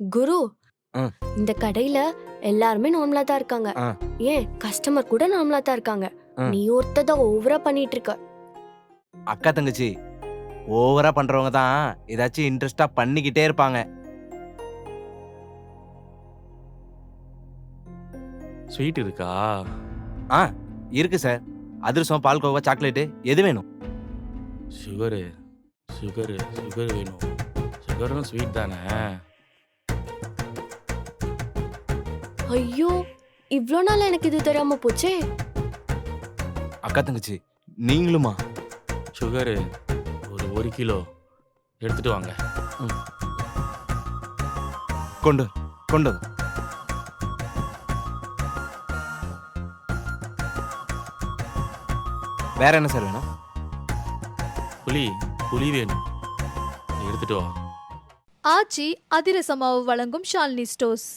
குரு, ஆ. இந்த கடையில எல்லாருமே நார்மலா தான் இருக்காங்க. ஆ. ஏன் கஸ்டமர் கூட நார்மலா தான் இருக்காங்க. ஆ. நீ ஒருத்த தான் ஓவரா பண்ணிட்டு இருக்க. அக்கா தங்கச்சி ஓவரா பண்றவங்க தான் ஏதாச்சும் இன்ட்ரெஸ்டா பண்ணிக்கிட்டே இருப்பாங்க. ஸ்வீட் இருக்கா? ஆ இருக்கு சார். அதிரசம், பால்கோவா, சாக்லேட்டு எது வேணும்? சுகரு சுகரு சுகர் வேணும். சுகரும் ஸ்வீட் தானே? ஐயோ, இவ்ளோ நாள் எனக்கு இது தெரியாம போச்சே. அக்கா தங்கச்சி நீங்களுமா? சுகரு ஒரு 1 கிலோ எடுத்துட்டு வாங்க. கொண்டு கொண்டு வா. வேற என்ன சார் வேணும்? புளி வேணும். எடுத்துட்டு வா. ஆச்சி அதிரசமாவு வழங்கும் ஷாலினி ஸ்டோர்ஸ்.